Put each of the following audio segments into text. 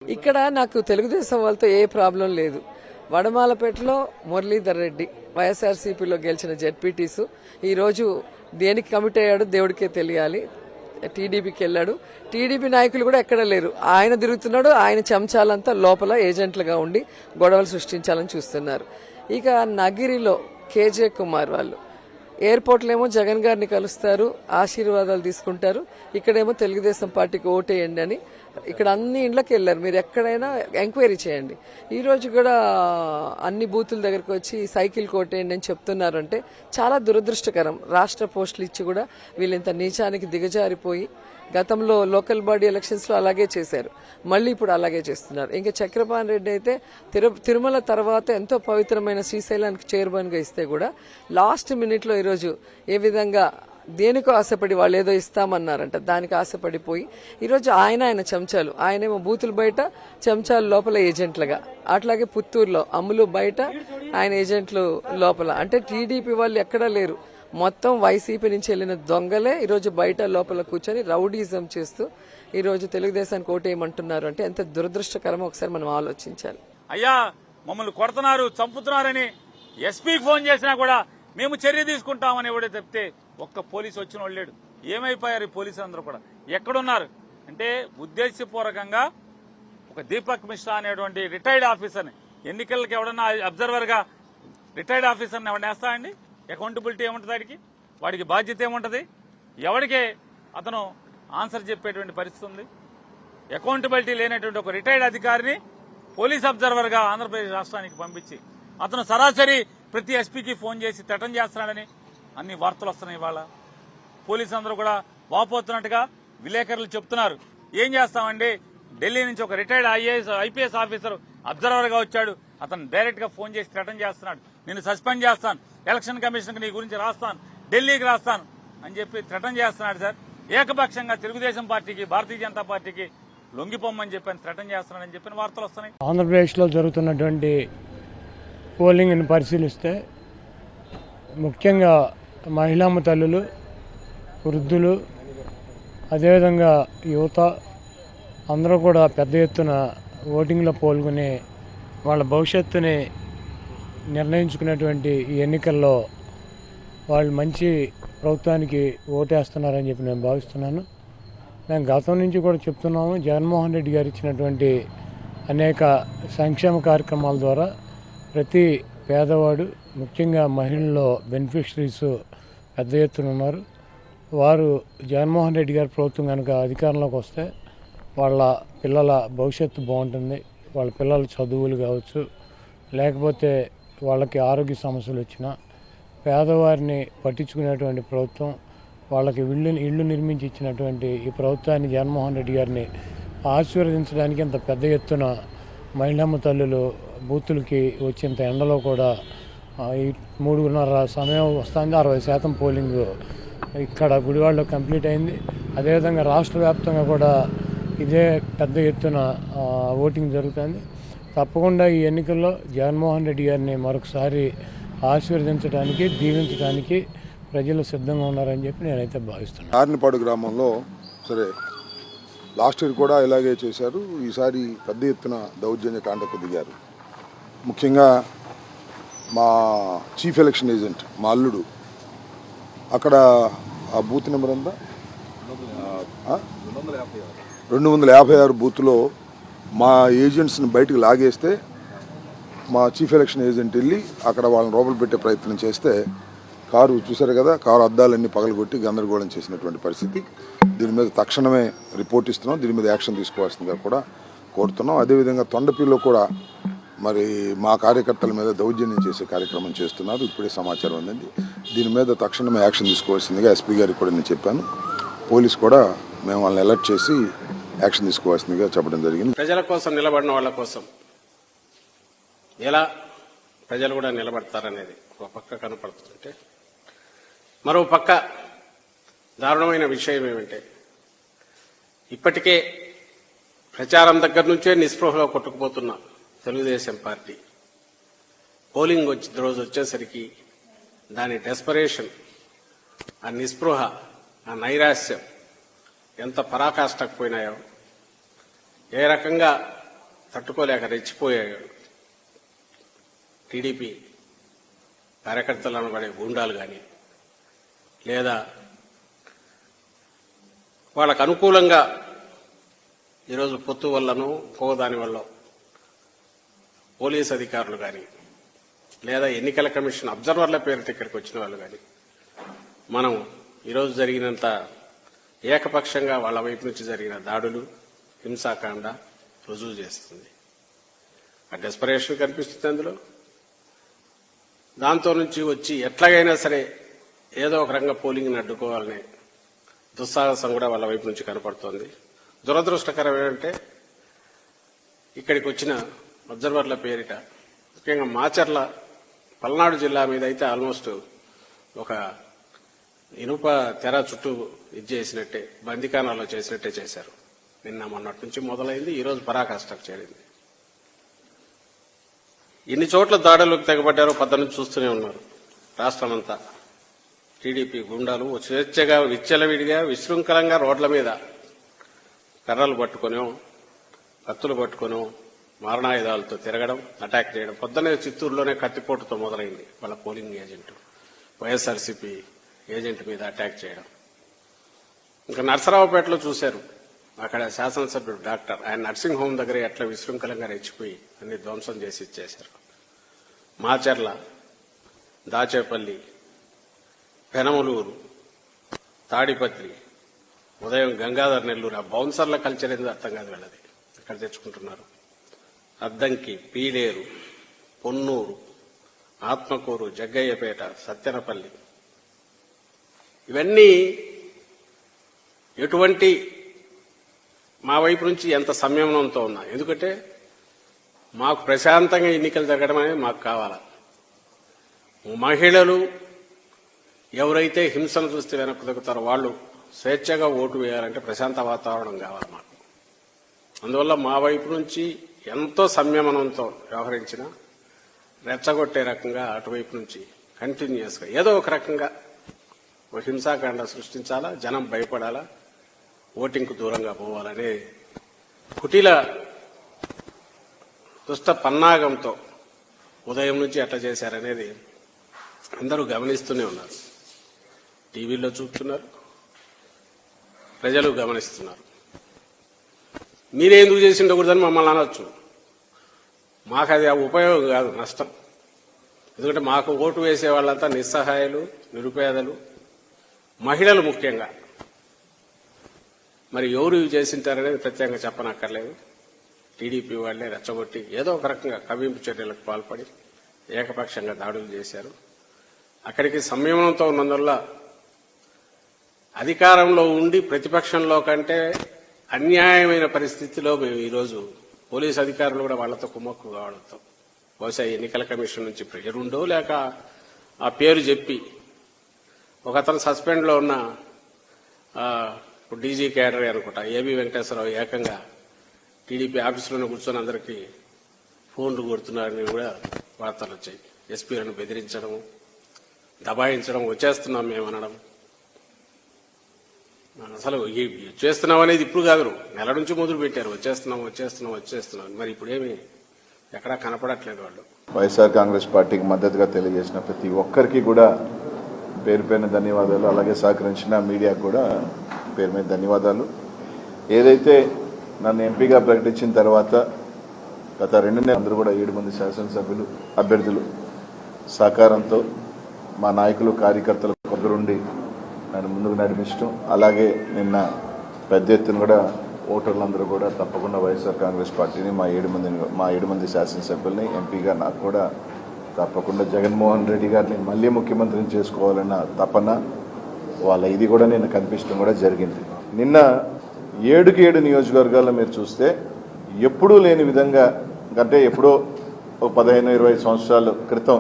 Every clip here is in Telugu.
ఇక్కడ నాకు తెలుగుదేశం వాళ్ళతో ఏ ప్రాబ్లం లేదు. వడమాలపేటలో మురళీధర్ రెడ్డి వైఎస్ఆర్సీపీలో గెలిచిన జెడ్పీటీసు ఈరోజు దేనికి కమిట్ అయ్యాడో దేవుడికే తెలియాలి. టీడీపీకి వెళ్ళాడు. టీడీపీ నాయకులు కూడా ఎక్కడ లేరు. ఆయన తిరుగుతున్నాడు. ఆయన చెంచాలంతా లోపల ఏజెంట్లుగా ఉండి గొడవలు సృష్టించాలని చూస్తున్నారు. ఇక నగిరిలో కేజే కుమార్ వాళ్ళు ఎయిర్పోర్ట్లో ఏమో జగన్ గారిని కలుస్తారు, ఆశీర్వాదాలు తీసుకుంటారు. ఇక్కడేమో తెలుగుదేశం పార్టీకి ఓటేయండి అని ఇక్కడ అన్ని ఇండ్లకి వెళ్లారు. మీరు ఎక్కడైనా ఎంక్వైరీ చేయండి. ఈ రోజు కూడా అన్ని బూతుల దగ్గరకు వచ్చి సైకిల్ కోటేయండి అని చెప్తున్నారంటే చాలా దురదృష్టకరం. రాష్ట్ర పోస్టులు ఇచ్చి కూడా వీళ్ళింత నీచానికి దిగజారిపోయి గతంలో లోకల్ బాడీ ఎలక్షన్స్ లో అలాగే చేశారు, మళ్ళీ ఇప్పుడు అలాగే చేస్తున్నారు. ఇంకా చక్రపాణి రెడ్డి అయితే తిరుమల తర్వాత ఎంతో పవిత్రమైన శ్రీశైలానికి చైర్మన్ గా ఇస్తే కూడా లాస్ట్ మినిట్ లో ఈరోజు ఏ విధంగా దేనికో ఆశపడి వాళ్ళు ఏదో ఇస్తామన్నారంట, దానికి ఆశపడిపోయి ఈరోజు ఆయన చెంచాలు, ఆయనేమో బూతులు బయట చెంచాలు లోపల ఏజెంట్లుగా, అట్లాగే పుత్తూరులో అమ్ములు బయట ఆయన ఏజెంట్లు లోపల. అంటే టీడీపీ వాళ్ళు ఎక్కడా లేరు. మొత్తం వైసీపీ నుంచి వెళ్లిన దొంగలే ఈరోజు బయట లోపల కూర్చొని రౌడీజం చేస్తూ ఈరోజు తెలుగుదేశానికి ఓటేయమంటున్నారు. అంటే ఎంత దురదృష్టకరమో ఒకసారి మనం ఆలోచించాలి. అయ్యా మమ్మల్ని కొడుతున్నారు, చంపుతున్నారని ఎస్పీకి ఫోన్ చేసినా కూడా మేము చర్య తీసుకుంటామని ఎవడే చెప్తే ఒక్క పోలీసు వచ్చిన వాళ్ళు లేడు. ఏమైపోయారు ఈ పోలీసులు అందరూ కూడా? ఎక్కడున్నారు అంటే ఉద్దేశపూర్వకంగా ఒక దీపక్ మిశ్రా అనేటువంటి రిటైర్డ్ ఆఫీసర్ని, ఎన్నికలకి ఎవడన్నా అబ్జర్వర్ గా రిటైర్డ్ ఆఫీసర్ని ఎవరిని వేస్తా అండి? అకౌంటబిలిటీ ఏముంటుంది? వాడికి బాధ్యత ఏముంటది? ఎవడికే అతను ఆన్సర్ చెప్పేటువంటి పరిస్థితి ఉంది? అకౌంటబిలిటీ లేనటువంటి ఒక రిటైర్డ్ అధికారిని పోలీస్ అబ్జర్వర్ గా ఆంధ్రప్రదేశ్ రాష్ట్రానికి పంపించి అతను సరాసరి ప్రతి ఎస్పీకి ఫోన్ చేసి థ్రెటన్ చేస్తున్నాడని అన్ని వార్తలు వస్తున్నాయి. ఇవాళ పోలీసు అందరూ కూడా వాపోతున్నట్టుగా విలేకరులు చెప్తున్నారు. ఏం చేస్తామండి, ఢిల్లీ నుంచి ఒక రిటైర్డ్ ఐపీఎస్ ఆఫీసర్ అబ్జర్వర్ గా వచ్చాడు, అతను డైరెక్ట్ గా ఫోన్ చేసి థ్రెటన్ చేస్తున్నాడు, నిన్ను సస్పెండ్ చేస్తాను, ఎలక్షన్ కమిషన్ కి నీ గురించి రాస్తాను, ఢిల్లీకి రాస్తాను అని చెప్పి థ్రెటన్ చేస్తున్నాడు. సార్ ఏకపక్షంగా తెలుగుదేశం పార్టీకి, భారతీయ జనతా పార్టీకి లొంగిపోమ్మని చెప్పి థ్రెటన్ చేస్తున్నాడని చెప్పిన వార్తలు వస్తున్నాయి. ఆంధ్రప్రదేశ్ లో జరుగుతున్నటువంటి పోలింగ్ ని పరిశీలిస్తే ముఖ్యంగా మహిళామ తల్లులు, వృద్ధులు, అదేవిధంగా యువత అందరూ కూడా పెద్ద ఎత్తున ఓటింగ్లో పాల్గొని వాళ్ళ భవిష్యత్తుని నిర్ణయించుకునేటువంటి ఈ ఎన్నికల్లో వాళ్ళు మంచి ప్రభుత్వానికి ఓటేస్తున్నారని చెప్పి నేను భావిస్తున్నాను. మేము గతం నుంచి కూడా చెప్తున్నాము, జగన్మోహన్ రెడ్డి గారు ఇచ్చినటువంటి అనేక సంక్షేమ కార్యక్రమాల ద్వారా ప్రతి పేదవాడు, ముఖ్యంగా మహిళల్లో బెనిఫిషరీస్ పెద్ద ఎత్తున ఉన్నారు. వారు జగన్మోహన్ రెడ్డి గారి ప్రభుత్వం కనుక అధికారంలోకి వస్తే వాళ్ళ పిల్లల భవిష్యత్తు బాగుంటుంది. వాళ్ళ పిల్లల చదువులు కావచ్చు, లేకపోతే వాళ్ళకి ఆరోగ్య సమస్యలు వచ్చినా పేదవారిని పట్టించుకునేటువంటి ప్రభుత్వం, వాళ్ళకి ఇళ్ళు నిర్మించి ఇచ్చినటువంటి ఈ ప్రభుత్వాన్ని జగన్మోహన్ రెడ్డి గారిని ఆశీర్వదించడానికి ఇంత పెద్ద ఎత్తున మహిళమ్మ తల్లులు బూతులకి వచ్చేంత ఎండలో కూడా ఈ 3:30 సమయం వస్తుంది. 60% పోలింగ్ ఇక్కడ గుడివాడలో కంప్లీట్ అయింది. అదేవిధంగా రాష్ట్ర వ్యాప్తంగా కూడా ఇదే పెద్ద ఎత్తున ఓటింగ్ జరుగుతుంది. తప్పకుండా ఈ ఎన్నికల్లో జగన్మోహన్ రెడ్డి గారిని మరొకసారి ఆశీర్వదించడానికి, దీవించడానికి ప్రజలు సిద్ధంగా ఉన్నారని చెప్పి నేనైతే భావిస్తున్నాను. ఆర్నిపాడు గ్రామంలో సరే లాస్ట్ ఇయర్ కూడా ఇలాగే చేశారు. ఈసారి పెద్ద ఎత్తున దౌర్జన్య కాండకు దిగారు. ముఖ్యంగా మా చీఫ్ ఎలక్షన్ ఏజెంట్ మా అల్లుడు అక్కడ ఆ బూత్ నెంబర్ ఎంత 256 బూత్లో మా ఏజెంట్స్ని బయటకు లాగేస్తే మా చీఫ్ ఎలక్షన్ ఏజెంట్ వెళ్ళి అక్కడ వాళ్ళని లోపల పెట్టే ప్రయత్నం చేస్తే కారు చూశారు కదా, కారు అద్దాలన్నీ పగలగొట్టి గందరగోళం చేసినటువంటి పరిస్థితి. దీని మీద తక్షణమే రిపోర్ట్ ఇస్తున్నాం. దీని మీద యాక్షన్ తీసుకోవాల్సిందిగా కూడా కోరుతున్నాం. అదేవిధంగా తొండపిలో కూడా మరి మా కార్యకర్తల మీద దౌర్జన్యం చేసే కార్యక్రమం చేస్తున్నారు. ఇప్పుడే సమాచారం అందింది. దీని మీద తక్షణమే యాక్షన్ తీసుకోవాల్సిందిగా ఎస్పీ గారికి కూడా నేను చెప్పాను. పోలీస్ కూడా మేము వాళ్ళని అలర్ట్ చేసి యాక్షన్ తీసుకోవాల్సిందిగా చెప్పడం జరిగింది. ప్రజల కోసం నిలబడిన వాళ్ళ కోసం ఎలా ప్రజలు కూడా నిలబడతారనేది ఒక పక్క కనపడుతుంటే, మరో పక్క దారుణమైన విషయం ఏమంటే ఇప్పటికే ప్రచారం దగ్గర నుంచే నిస్పృహలో కొట్టుకుపోతున్న తెలుగుదేశం పార్టీ పోలింగ్ రోజు వచ్చేసరికి దాని డెస్పరేషన్, ఆ నిస్పృహ, ఆ నైరాశ్యం ఎంత పరాకాష్ఠకు పోయినాయో, ఏ రకంగా తట్టుకోలేక రెచ్చిపోయాడు. టీడీపీ కార్యకర్తలు అనబడే గూండాలు కానీ లేదా వాళ్ళకు అనుకూలంగా ఈరోజు పొత్తు వల్లనో దాని వల్ల పోలీస్ అధికారులు కానీ లేదా ఎన్నికల కమిషన్ అబ్జర్వర్ల పేరిట ఇక్కడికి వచ్చిన వాళ్ళు కానీ మనం ఈరోజు జరిగినంత ఏకపక్షంగా వాళ్ళ వైపు నుంచి జరిగిన దాడులు హింసాకాండ రుజువు చేస్తుంది. ఆ డెస్పరేషన్ కనిపిస్తుంది అందులో. దాంతో నుంచి వచ్చి ఎట్లాగైనా సరే ఏదో ఒక రంగ పోలింగ్ని అడ్డుకోవాలనే దుస్సాహసం కూడా వాళ్ళ వైపు నుంచి కనపడుతోంది. దురదృష్టకరం ఏంటంటే ఇక్కడికి వచ్చిన అబ్జర్వర్ల పేరిట ముఖ్యంగా మాచర్ల పల్నాడు జిల్లా మీద అయితే ఆల్మోస్ట్ ఒక ఇనుప తెర చుట్టూ చేసినట్టే బందికానాలో చేసినట్టే చేశారు. నిన్న మొన్నటి నుంచి మొదలైంది, ఈరోజు పరాకాష్ఠకు చేరింది. ఎన్ని చోట్ల దాడులకు తెగబడ్డారో పద్దనుంచి చూస్తూనే ఉన్నారు. రాష్ట్రమంతా టీడీపీ గుండాలు స్వేచ్ఛగా విచ్చలవిడిగా విశృంఖలంగా రోడ్ల మీద కర్రలు పట్టుకొనో కత్తులు పట్టుకొనో మారణాయుధాలతో తిరగడం, అటాక్ చేయడం. పొద్దునే చిత్తూరులోనే కత్తిపోటుతో మొదలైంది. వాళ్ళ పోలింగ్ ఏజెంట్ వైఎస్ఆర్సీపీ ఏజెంట్ మీద అటాక్ చేయడం. ఇంకా నర్సరావుపేటలో చూశారు, అక్కడ శాసనసభ్యుడు డాక్టర్ ఆయన నర్సింగ్ హోమ్ దగ్గర ఎట్లా విశృంఖలంగా రెచ్చిపోయి అన్ని ధ్వంసం చేసి ఇచ్చేశారు. మాచర్ల, దాచేపల్లి, పెనమలూరు, తాడిపత్రి, ఉదయం గంగాధర్ నెల్లూరు. ఆ బౌన్సర్ల కల్చర్ ఏందో అర్థం కాదు వెళ్ళది. ఇక్కడ తెచ్చుకుంటున్నారు. అద్దంకి, పీలేరు, పొన్నూరు, ఆత్మకూరు, జగ్గయ్యపేట, సత్తెనపల్లి, ఇవన్నీ ఎటువంటి మా వైపు నుంచి ఎంత సంయమనంతో ఉన్నా. ఎందుకంటే మాకు ప్రశాంతంగా ఎన్నికలు జరగడం అనేది మాకు కావాలా. మహిళలు ఎవరైతే హింసను చూస్తే వెనక్కు తగ్గుతారో వాళ్ళు స్వేచ్ఛగా ఓటు వేయాలంటే ప్రశాంత వాతావరణం కావాలి మాకు. అందువల్ల మా వైపు నుంచి ఎంతో సంయమనంతో వ్యవహరించిన రెచ్చగొట్టే రకంగా అటువైపు నుంచి కంటిన్యూస్గా ఏదో ఒక రకంగా ఒక హింసాకాండ సృష్టించాలా, జనం భయపడాలా, ఓటింగ్కు దూరంగా పోవాలనే కుటిల దుష్ట పన్నాగంతో ఉదయం నుంచి ఎట్లా చేశారనేది అందరూ గమనిస్తూనే ఉన్నారు. టీవీలో చూస్తున్నారు, ప్రజలు గమనిస్తున్నారు. మీరే ఎందుకు చేసి ఉండకూడదని మమ్మల్ని అనొచ్చు. మాకు అది ఉపయోగం కాదు, నష్టం. ఎందుకంటే మాకు ఓటు వేసే వాళ్ళంతా నిస్సహాయాలు, నిరుపేదలు, మహిళలు ముఖ్యంగా. మరి ఎవరు ఇవి చేసింటారనేది ప్రత్యేకంగా చెప్పనక్కర్లేదు. టీడీపీ వాళ్లే రెచ్చగొట్టి ఏదో ఒక రకంగా కవ్వింపు చర్యలకు పాల్పడి ఏకపక్షంగా దాడులు చేశారు. అక్కడికి సంయమనంతో ఉన్నందువల్ల అధికారంలో ఉండి ప్రతిపక్షంలో కంటే అన్యాయమైన పరిస్థితిలో మేము ఈరోజు పోలీసు అధికారులు కూడా వాళ్లతో కుమ్మక్కు కావడంతో బహుశా ఎన్నికల కమిషన్ నుంచి ప్రెషర్ ఉండో లేక ఆ పేరు చెప్పి ఒక అతను సస్పెండ్ లో ఉన్న డీజీ క్యాడర్ అనుకుంటా ఏబీ వెంకటేశ్వరరావు ఏకంగా టీడీపీ ఆఫీసులోనే కూర్చొని అందరికీ ఫోన్లు కొడుతున్నారని కూడా వార్తలు వచ్చాయి. ఎస్పీలను బెదిరించడం, దబాయించడం, వచ్చేస్తున్నాం మేము అనడం. అసలు వచ్చేస్తున్నాం అనేది ఇప్పుడు కాదు, నెల నుంచి మొదలు పెట్టారు. వచ్చేస్తున్నాం. మరి ఇప్పుడేమి ఎక్కడా కనపడట్లేదు వాళ్ళు. వైఎస్ఆర్ కాంగ్రెస్ పార్టీకి మద్దతుగా తెలియజేసిన ప్రతి ఒక్కరికి కూడా పేరు పేరున ధన్యవాదాలు. అలాగే సహకరించిన మీడియాకు కూడా పేరు మీద ధన్యవాదాలు. ఏదైతే నన్ను ఎంపీగా ప్రకటించిన తర్వాత గత 2 నెలలు అందరూ కూడా 7 మంది శాసనసభ్యులు అభ్యర్థులు సహకారంతో మా నాయకులు కార్యకర్తలు దగ్గరుండి నన్ను ముందుకు నడిపించడం, అలాగే నిన్న పెద్ద ఎత్తున కూడా ఓటర్లందరూ కూడా తప్పకుండా వైఎస్ఆర్ కాంగ్రెస్ పార్టీని మా 7 మంది శాసనసభ్యుల్ని ఎంపీగా నాకు కూడా తప్పకుండా జగన్మోహన్ రెడ్డి గారిని మళ్లీ ముఖ్యమంత్రిని చేసుకోవాలన్న తపన వాళ్ళ ఇది కూడా నిన్న కనిపించడం కూడా జరిగింది. నిన్న 7కి 7 నియోజకవర్గాల్లో మీరు చూస్తే ఎప్పుడూ లేని విధంగా, అంటే ఎప్పుడో 15-20 సంవత్సరాల క్రితం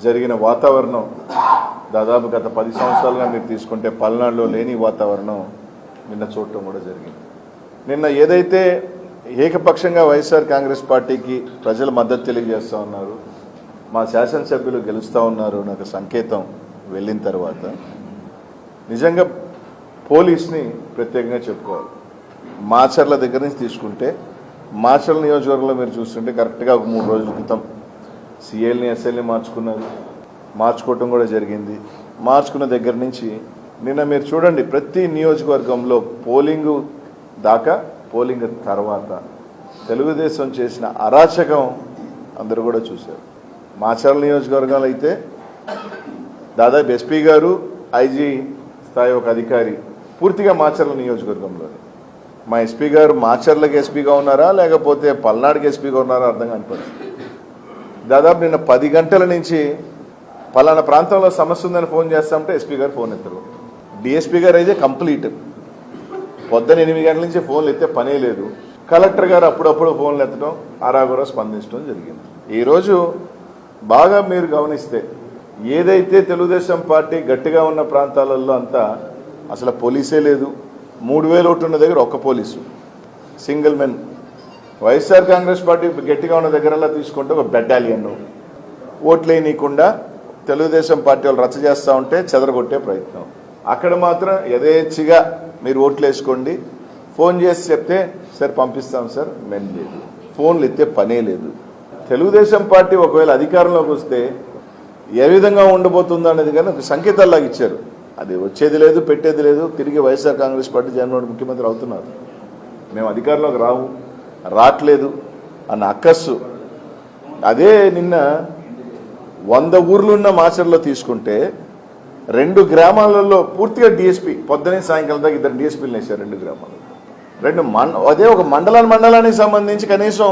జరిగిన వాతావరణం దాదాపు గత 10 సంవత్సరాలుగా మీరు తీసుకుంటే పల్నాడులో లేని వాతావరణం నిన్న చూడటం కూడా జరిగింది. నిన్న ఏదైతే ఏకపక్షంగా వైఎస్ఆర్ కాంగ్రెస్ పార్టీకి ప్రజలు మద్దతు తెలియజేస్తూ ఉన్నారు, మా శాసనసభ్యులు గెలుస్తూ ఉన్నారు నాకు సంకేతం వెళ్ళిన తర్వాత నిజంగా పోలీస్ని ప్రత్యేకంగా చెప్పుకోవాలి. మాచర్ల దగ్గర నుంచి తీసుకుంటే మాచర్ల నియోజకవర్గంలో మీరు చూస్తుంటే కరెక్ట్గా ఒక 3 రోజుల క్రితం సిఎల్ని ఎస్ఎల్ని మార్చుకోవటం కూడా జరిగింది. మార్చుకున్న దగ్గర నుంచి నిన్న మీరు చూడండి ప్రతి నియోజకవర్గంలో పోలింగ్ దాకా పోలింగ్ తర్వాత తెలుగుదేశం చేసిన అరాచకం అందరూ కూడా చూశారు. మాచర్ల నియోజకవర్గంలో అయితే దాదాపు ఎస్పీ గారు ఐజీ స్థాయి ఒక అధికారి పూర్తిగా మాచర్ల నియోజకవర్గంలోనే. మా ఎస్పీ గారు మాచర్లకు ఎస్పీగా ఉన్నారా లేకపోతే పల్నాడుకి ఎస్పీగా ఉన్నారా అర్థం కాని పరిస్థితి. దాదాపు నిన్న 10 గంటల నుంచి పలానా ప్రాంతంలో సమస్య ఉందని ఫోన్ చేస్తామంటే ఎస్పీ గారు ఫోన్ ఎత్తరు. డిఎస్పీ గారు అయితే కంప్లీట్ పొద్దున 8 గంటల నుంచి ఫోన్లు ఎత్తే పనే లేదు. కలెక్టర్ గారు అప్పుడప్పుడు ఫోన్లు ఎత్తడం ఆరాగురా స్పందించడం జరిగింది. ఈరోజు బాగా మీరు గమనిస్తే ఏదైతే తెలుగుదేశం పార్టీ గట్టిగా ఉన్న ప్రాంతాలలో అంతా అసలు పోలీసే లేదు. 3000 ఓట్లు ఉన్న దగ్గర ఒక్క police single men. YSR Congress party గట్టిగా ఉన్న దగ్గరలా తీసుకుంటే ఒక బెటాలియన్ ఓట్లేయనీయకుండా తెలుగుదేశం పార్టీ వాళ్ళు రచ్చ చేస్తూ ఉంటే చెదరగొట్టే ప్రయత్నం. అక్కడ మాత్రం యథేచ్ఛగా మీరు ఓట్లు వేసుకోండి, ఫోన్ చేసి చెప్తే సార్ పంపిస్తాం సార్, మెన్ లేదు, ఫోన్లు ఎత్తే పనే లేదు. తెలుగుదేశం పార్టీ ఒకవేళ అధికారంలోకి వస్తే ఏ విధంగా ఉండబోతుందో అనేది కానీ ఒక సంకేతాల్లాగా ఇచ్చారు. అది వచ్చేది లేదు, పెట్టేది లేదు. తిరిగి వైఎస్ఆర్ కాంగ్రెస్ పార్టీ జగన్మోహన్ ముఖ్యమంత్రి అవుతున్నారు. మేము అధికారంలోకి రావట్లేదు అన్న అక్కస్సు. అదే నిన్న 100 ఊర్లున్న మాచర్లో తీసుకుంటే 2 గ్రామాలలో పూర్తిగా డిఎస్పీ పొద్దునే సాయంకాలం దాకా 2 డిఎస్పీలు వేశారు 2 గ్రామాలు. అదే ఒక మండలానికి సంబంధించి కనీసం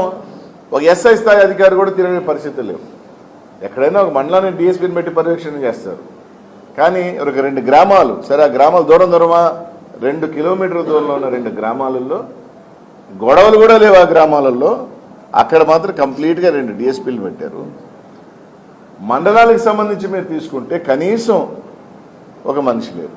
ఒక ఎస్ఐ స్థాయి అధికారి కూడా తిరిగే పరిస్థితులు లేవు. ఎక్కడైనా ఒక మండలాన్ని డిఎస్పీని పెట్టి పర్యవేక్షణ చేస్తారు. కానీ ఒక 2 గ్రామాలు, సరే ఆ గ్రామాలు దూరమా 2 కిలోమీటర్ల దూరంలో ఉన్న 2 గ్రామాలలో గొడవలు కూడా లేవు. ఆ గ్రామాలలో అక్కడ మాత్రం కంప్లీట్గా 2 డిఎస్పీలు పెట్టారు. మండలాలకు సంబంధించి మీరు తీసుకుంటే కనీసం ఒక మనిషి లేరు.